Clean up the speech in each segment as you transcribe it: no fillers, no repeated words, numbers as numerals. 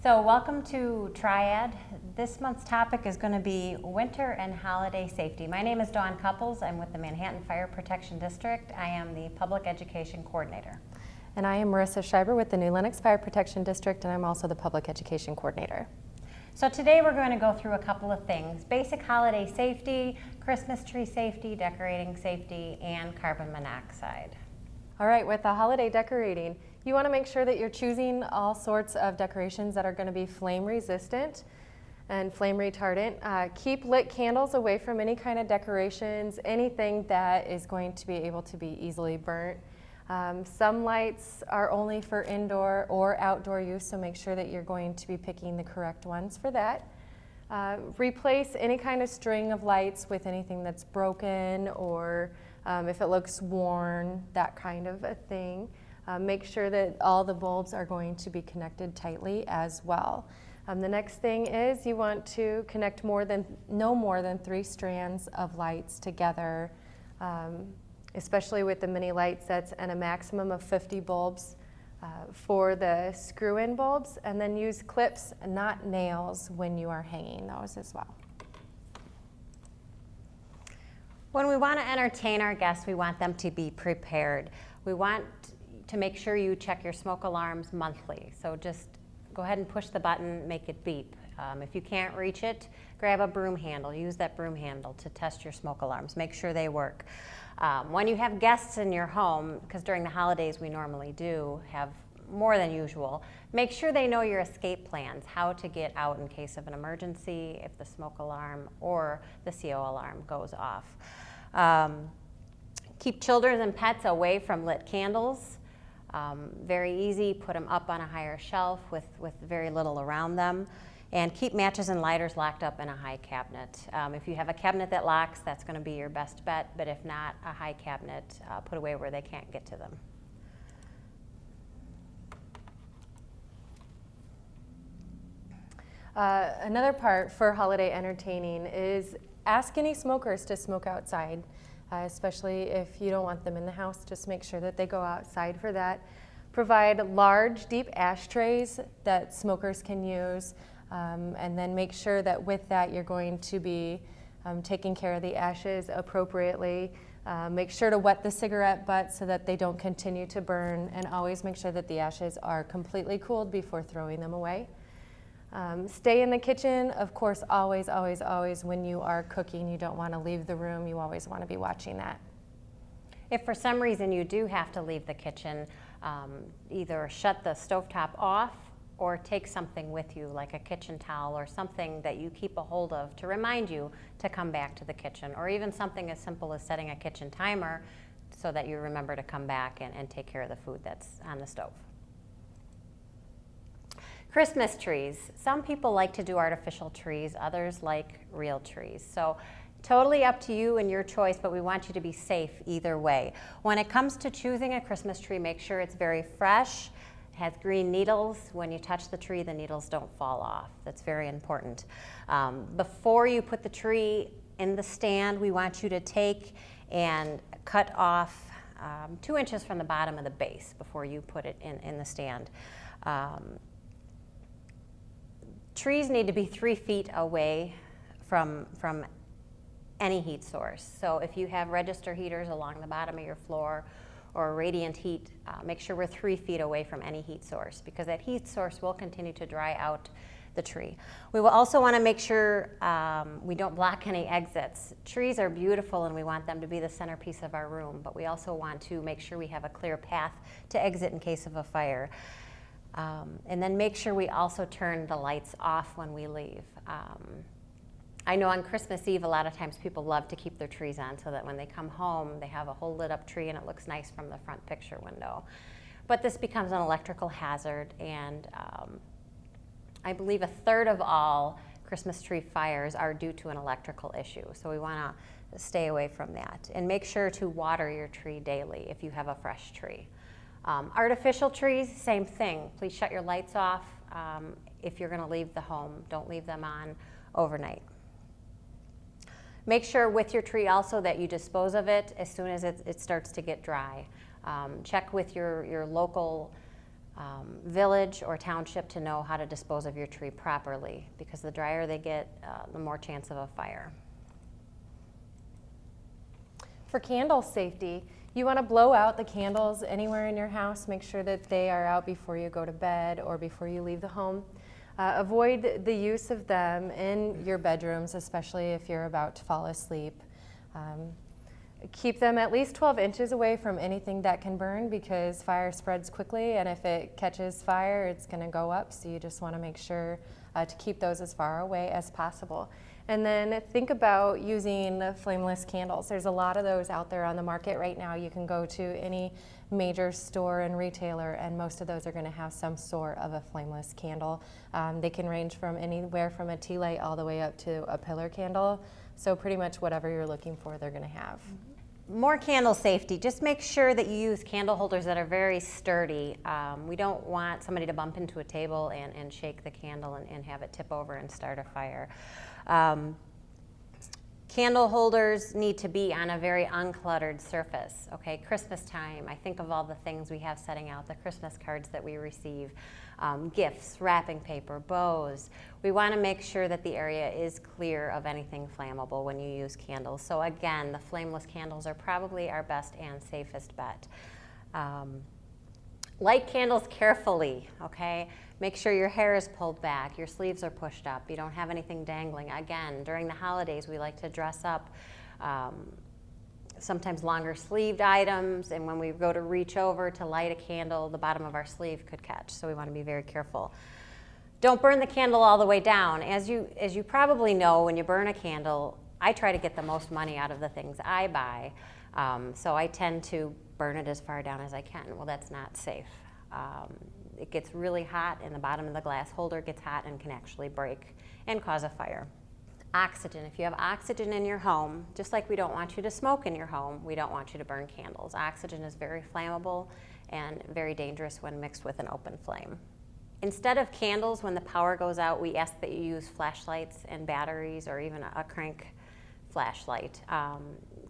So welcome to Triad. This month's topic is going to be winter and holiday safety. My name is Dawn Couples. I'm with the Manhattan Fire Protection District. I am the Public Education Coordinator. And I am Marissa Schreiber with the new Lenox Fire Protection District, and I'm also the Public Education Coordinator. So today we're going to go through a couple of things: basic holiday safety, Christmas tree safety, decorating safety, and carbon monoxide. All right, with the holiday decorating, you want to make sure that you're choosing all sorts of decorations that are going to be flame resistant and flame retardant. Keep lit candles away from any kind of decorations, anything that is going to be able to be easily burnt. Some lights are only for indoor or outdoor use, so make sure that you're going to be picking the correct ones for that. Replace any kind of string of lights with anything that's broken or if it looks worn, that kind of a thing. Make sure that all the bulbs are going to be connected tightly as well. The next thing is you want to connect no more than 3 strands of lights together, especially with the mini light sets, and a maximum of 50 bulbs for the screw-in bulbs, and then use clips, not nails, when you are hanging those as well. When we want to entertain our guests, we want them to be prepared. We want to make sure you check your smoke alarms monthly. So just go ahead and push the button, make it beep. If you can't reach it, grab a broom handle. Use that broom handle to test your smoke alarms. Make sure they work. When you have guests in your home, because during the holidays we normally do have more than usual, make sure they know your escape plans, how to get out in case of an emergency, if the smoke alarm or the CO alarm goes off. Keep children and pets away from lit candles. Very easy, put them up on a higher shelf with very little around them. And keep matches and lighters locked up in a high cabinet. If you have a cabinet that locks, that's going to be your best bet, but if not, a high cabinet put away where they can't get to them. Another part for holiday entertaining is ask any smokers to smoke outside, especially if you don't want them in the house. Just make sure that they go outside for that. Provide large, deep ashtrays that smokers can use, and then make sure that with that you're going to be taking care of the ashes appropriately. Make sure to wet the cigarette butts so that they don't continue to burn, and always make sure that the ashes are completely cooled before throwing them away. Stay in the kitchen, of course, always, always, always. When you are cooking, you don't want to leave the room. You always want to be watching that. If for some reason you do have to leave the kitchen, either shut the stovetop off or take something with you, like a kitchen towel or something that you keep a hold of to remind you to come back to the kitchen, or even something as simple as setting a kitchen timer so that you remember to come back and take care of the food that's on the stove. Christmas trees. Some people like to do artificial trees, others like real trees. So totally up to you and your choice, but we want you to be safe either way. When it comes to choosing a Christmas tree, make sure it's very fresh, has green needles. When you touch the tree, the needles don't fall off. That's very important. Before you put the tree in the stand, we want you to take and cut off 2 inches from the bottom of the base before you put it in the stand. Trees need to be 3 feet away from any heat source. So if you have register heaters along the bottom of your floor or radiant heat, make sure we're 3 feet away from any heat source, because that heat source will continue to dry out the tree. We will also want to make sure we don't block any exits. Trees are beautiful and we want them to be the centerpiece of our room, but we also want to make sure we have a clear path to exit in case of a fire. And then make sure we also turn the lights off when we leave. I know on Christmas Eve, a lot of times people love to keep their trees on so that when they come home, they have a whole lit up tree and it looks nice from the front picture window. But this becomes an electrical hazard, and I believe 1/3 of all Christmas tree fires are due to an electrical issue. So we want to stay away from that. And make sure to water your tree daily if you have a fresh tree. Artificial trees, same thing. Please shut your lights off if you're going to leave the home. Don't leave them on overnight. Make sure with your tree also that you dispose of it as soon as it starts to get dry. Check with your local village or township to know how to dispose of your tree properly, because the drier they get, the more chance of a fire. For candle safety, you want to blow out the candles anywhere in your house. Make sure that they are out before you go to bed or before you leave the home. Avoid the use of them in your bedrooms, especially if you're about to fall asleep. Keep them at least 12 inches away from anything that can burn, because fire spreads quickly, and if it catches fire, it's going to go up. So you just want to make sure to keep those as far away as possible. And then think about using flameless candles. There's a lot of those out there on the market right now. You can go to any major store and retailer, and most of those are going to have some sort of a flameless candle. They can range from anywhere from a tea light all the way up to a pillar candle. So pretty much whatever you're looking for, they're going to have. More candle safety. Just make sure that you use candle holders that are very sturdy. We don't want somebody to bump into a table and shake the candle and have it tip over and start a fire. Candle holders need to be on a very uncluttered surface. Okay, Christmas time, I think of all the things we have setting out, the Christmas cards that we receive, gifts, wrapping paper, bows. We want to make sure that the area is clear of anything flammable when you use candles. So again, the flameless candles are probably our best and safest bet. Light candles carefully, okay? Make sure your hair is pulled back, your sleeves are pushed up, you don't have anything dangling. Again, during the holidays, we like to dress up sometimes longer sleeved items, and when we go to reach over to light a candle, the bottom of our sleeve could catch, so we want to be very careful. Don't burn the candle all the way down. As you probably know, when you burn a candle, I try to get the most money out of the things I buy, so I tend to burn it as far down as I can. Well, that's not safe. It gets really hot, and the bottom of the glass holder gets hot and can actually break and cause a fire. Oxygen. If you have oxygen in your home, just like we don't want you to smoke in your home, we don't want you to burn candles. Oxygen is very flammable and very dangerous when mixed with an open flame. Instead of candles, when the power goes out, we ask that you use flashlights and batteries, or even a crank flashlight.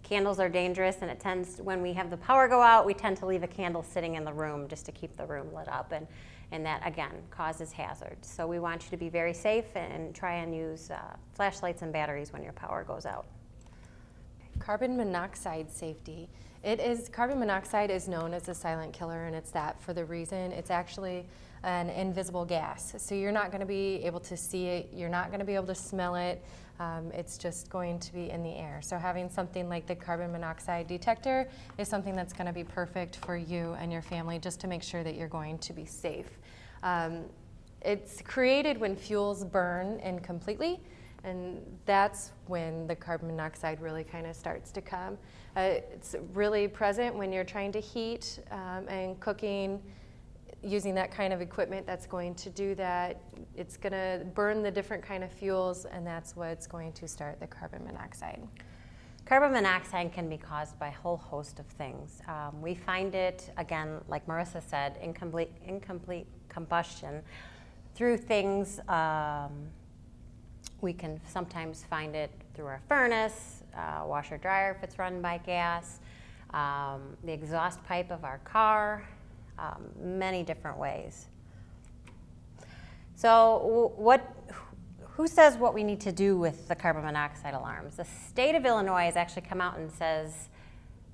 Candles are dangerous, and it tends, when we have the power go out, we tend to leave a candle sitting in the room just to keep the room lit up, and that, again, causes hazards. So we want you to be very safe and try and use flashlights and batteries when your power goes out. Carbon monoxide safety. Carbon monoxide is known as a silent killer, and it's that for the reason it's actually an invisible gas. So you're not going to be able to see it, you're not going to be able to smell it, it's just going to be in the air. So having something like the carbon monoxide detector is something that's going to be perfect for you and your family, just to make sure that you're going to be safe. It's created when fuels burn incompletely, and that's when the carbon monoxide really kind of starts to come. It's really present when you're trying to heat and cooking, using that kind of equipment that's going to do that. It's going to burn the different kind of fuels, and that's what's going to start the carbon monoxide. Carbon monoxide can be caused by a whole host of things. We find it, again, like Marissa said, incomplete combustion through things. We can sometimes find it through our furnace, washer dryer if it's run by gas, the exhaust pipe of our car, many different ways. So who says what we need to do with the carbon monoxide alarms? The state of Illinois has actually come out and says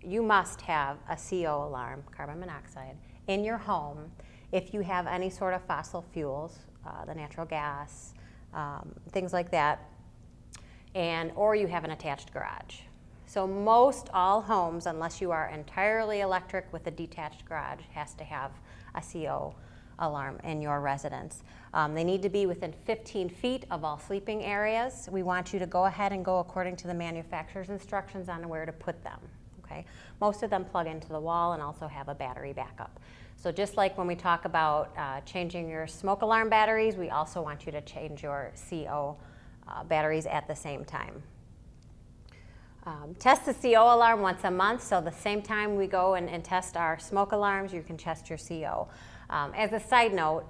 you must have a CO alarm, carbon monoxide, in your home if you have any sort of fossil fuels, the natural gas, things like that, or you have an attached garage. So most all homes, unless you are entirely electric with a detached garage, has to have a CO alarm in your residence. They need to be within 15 feet of all sleeping areas. We want you to go ahead and go according to the manufacturer's instructions on where to put them. Okay? Most of them plug into the wall and also have a battery backup. So just like when we talk about changing your smoke alarm batteries, we also want you to change your CO batteries at the same time. Test the CO alarm once a month, so the same time we go and test our smoke alarms, you can test your CO. As a side note,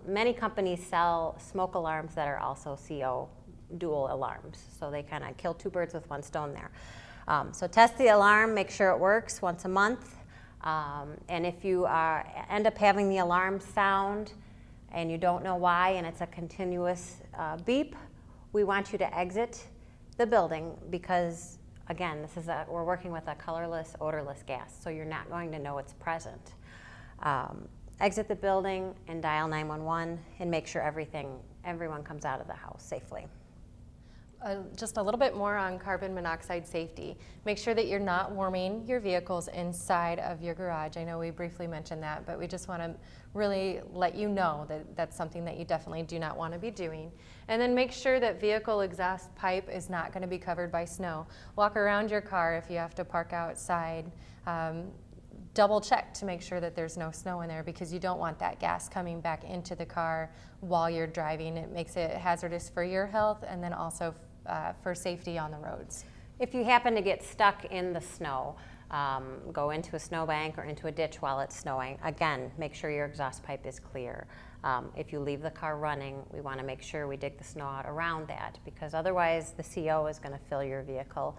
many companies sell smoke alarms that are also CO dual alarms, so they kind of kill two birds with one stone there. So test the alarm, make sure it works once a month. And if you end up having the alarm sound and you don't know why and it's a continuous beep, we want you to exit the building because, again, we're working with a colorless, odorless gas, so you're not going to know it's present. Exit the building and dial 911 and make sure everyone comes out of the house safely. Just a little bit more on carbon monoxide safety. Make sure that you're not warming your vehicles inside of your garage. I know we briefly mentioned that, but we just want to really let you know that that's something that you definitely do not want to be doing. And then make sure that vehicle exhaust pipe is not going to be covered by snow. Walk around your car if you have to park outside. Double check to make sure that there's no snow in there because you don't want that gas coming back into the car while you're driving. It makes it hazardous for your health and then also for safety on the roads. If you happen to get stuck in the snow, go into a snowbank or into a ditch while it's snowing, again, make sure your exhaust pipe is clear. If you leave the car running, we want to make sure we dig the snow out around that because otherwise the CO is going to fill your vehicle.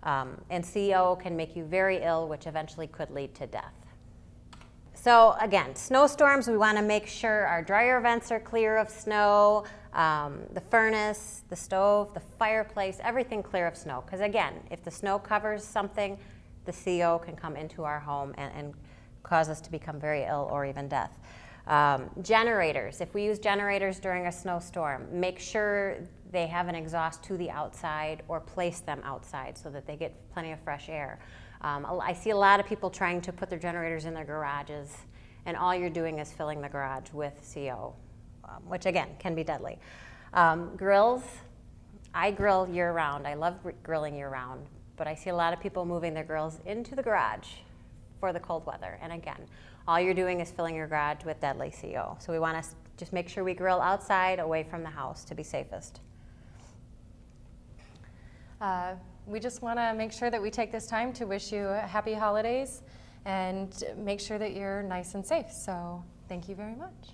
And CO can make you very ill, which eventually could lead to death. So again, snowstorms, we want to make sure our dryer vents are clear of snow, the furnace, the stove, the fireplace, everything clear of snow. Because again, if the snow covers something, the CO can come into our home and cause us to become very ill or even death. Generators, if we use generators during a snowstorm, make sure they have an exhaust to the outside or place them outside so that they get plenty of fresh air. I see a lot of people trying to put their generators in their garages and all you're doing is filling the garage with CO, which again can be deadly. Grills, I grill year round. I love grilling year round, but I see a lot of people moving their grills into the garage for the cold weather. And again, all you're doing is filling your garage with deadly CO. So we want to just make sure we grill outside away from the house to be safest. We just want to make sure that we take this time to wish you happy holidays and make sure that you're nice and safe. So thank you very much.